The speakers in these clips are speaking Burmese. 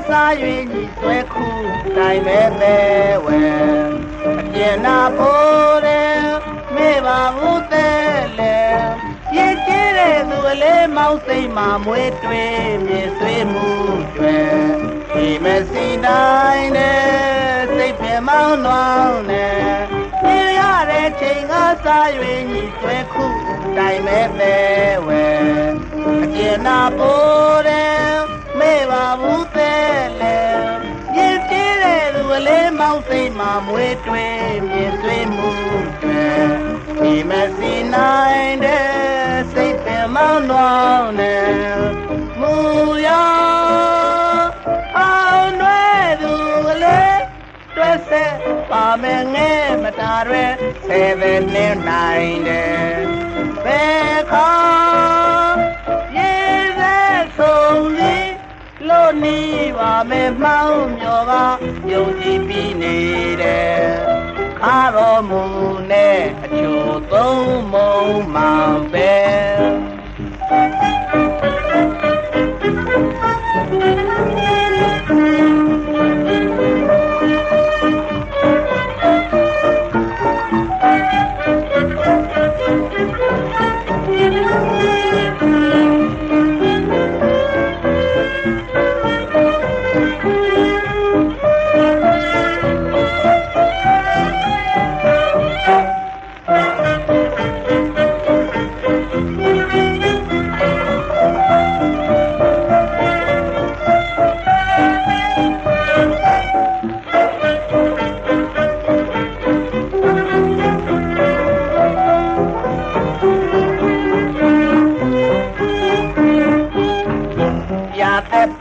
စား၍ညီဆွဲခုတိုင်မဲ့ပဲဝဲအကျဉ်းနာဖို့တယ်မေပါဘူးတဲ့လေရည်ကြည်တဲ့သူအလေးမောင်းစိတ်မှာမွေးတွေးမြင်ဆွေးမှုတွေဒီမစီတိုင်းနဲ့စိတ်ပြေမောင်းနှောင်းနဲ့ပြရတဲ့ချိန်ကစား၍ညီဆွဲခုတိုင်မဲ့ပဲဝဲအကျဉ်းနာဖို့တယ်မေပါဘူးတဲ့လေရည်ကြည်တဲ့သူအလေးမောင်းစိတ်မှာမွေးတွေးမြင်ဆွေးမှုတွေဒီမစီနိုင်တဲ့စိတ်ပြေမောင်းနှောင်းနဲ့မူရောအောင်ွယ်သူအလေးတွဲဆက်ပါမယ်ငဲမတာရဲဆယ်ပဲနေနိုင်တယ်ဘယ်ခေါ်ရေးသက်ဆုံးသည်လို့နေပါမယ်မှောင်းမျောကယုံကြည်ပြီးနေတယ်ခါတော်မူနဲ့အချို့သုံးမုံမှန်ပဲ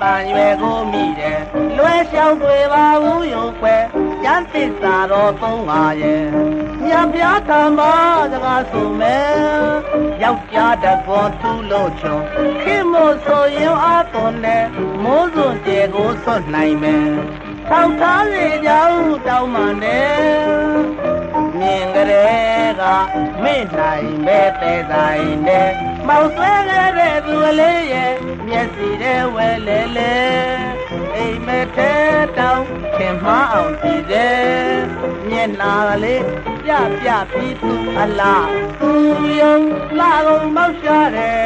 ပန်ရွယ်ကိုမိတယ်လွဲလျှောက်တွေပါဘူးယုံခွဲကျမ်းသစ္စာတော်300ရဲ့ညပြားကံပါစကားဆိုမယ်ယောက်ျားတကောသူ့လို့ချုံခင်မို့ဆိုရင်အားတော်နဲ့မိုးစွန်ကျဲကိုဆွတ်နိုင်မယ်ထောက်ထားစေကြောင်းတောင်းမှန်တယ်မြင်ကြတဲ့ကမေ့နိုင်ပဲတဲ့တိုင်းနဲ့မောင်ဆွဲခဲ့တဲ့သူလေးရဲ့မျက်စီတဲ့ဝဲလေလေအိမ်မထဲတောင်းခင်မအောင်ကြည့်တယ်မျက်နာလေးပြပြပြီးသူအလားသူယုံလာကုန်မောက်ရှာတယ်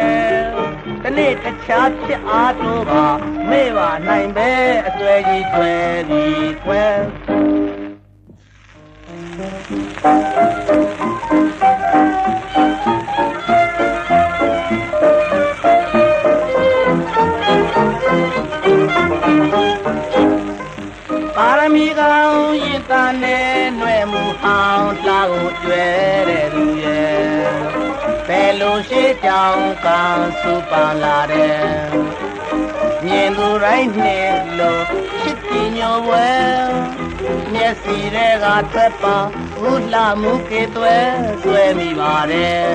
တနေ့တခြားဖြစ်အားတို့ပါမေ့ပါနိုင်ပဲအစွဲကြီးဆွဲဒီဆွဲပါရမီကောင်ရည်သားနဲ့ຫນွဲမှုအောင်လာကိုကျွဲတဲ့သူရဲ့ဘယ်လိုရှိကြောင်ကောင်စုပါလာတဲ့မြင်သူတိုင်းနဲ့လို့ချစ်တီညိုဝဲမျက်စီတွေကထွက်ပါဦးလာမှုကေသွဲဆွဲမိပါတယ်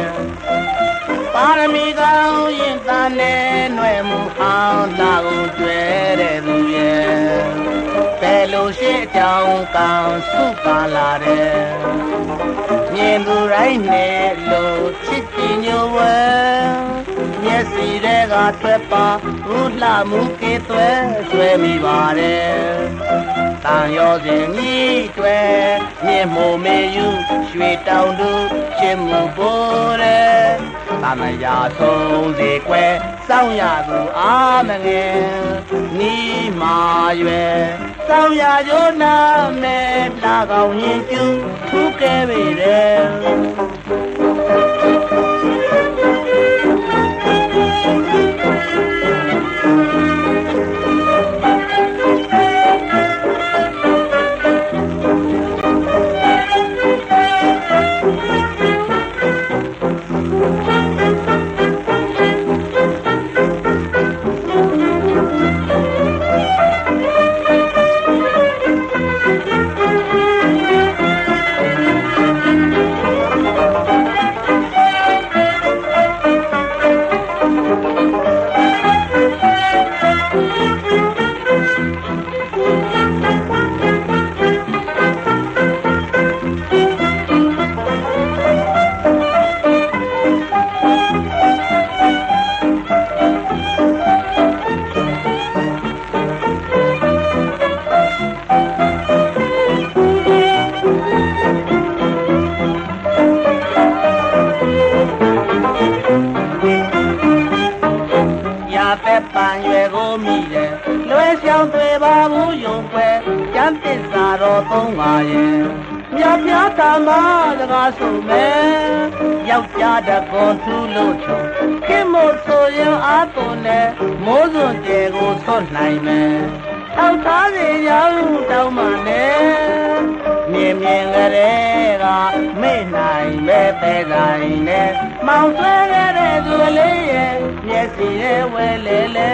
ပါရမီကောင်ရင်သားနဲ့ຫນွဲမှုအောင်လာကိုကျွဲတဲ့သူရဲ့ဘယ်လိုရှိကြောင်ကောင်စုပါလာတဲ့မြင်သူတိုင်းနဲ့လို့ချစ်တီညိုဝဲမျက်စီတွေကထွက်ပါဦးလှမှုကေသွဲဆွဲမိပါတယ်တန်ရောစဉ်ကြီးတွဲမြင့်မို့မေယူရွှေတောင်သူချစ်မှုပေါ်တဲ့သမယာဆုံးစေကွယ်စောင်းရသူအားမငယ်နီးမာရွယ်စောင်းရကျိုးနာမဲ့လာကောင်းရင်ကျူထူးကဲပေတယ် ပုံးပါရဲ့မြတ်ပြားတာမစကားဆိုမယ်ယောက်ျားတကွန်ထူးလို့ချုံခင်မို့ဆိုရင်အားသွန်နဲ့မိုးစွန်ကျဲကိုဆွတ်နိုင်မယ်ထောက်သားစီရောက်တောင်းမှနဲ့မြင်မြင်ကလေးကမေ့နိုင်ပဲပဲတိုင်းနဲ့မောင်ဆွဲခဲ့တဲ့သူလေးရဲ့မျက်စီရဲ့ဝဲလေလေ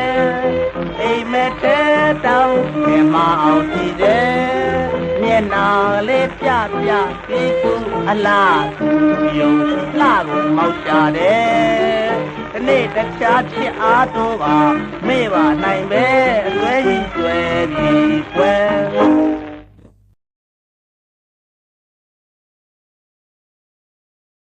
အိမ်မက်တဲ့တောင်းမြင်မအောင်ကြည့်တယ်မျက်နာလေးပြပြပြီးကူအလားယုံလှကိုမောက်ရှာတယ်ဒီနေ့တခြားချစ်အားတို့ပါ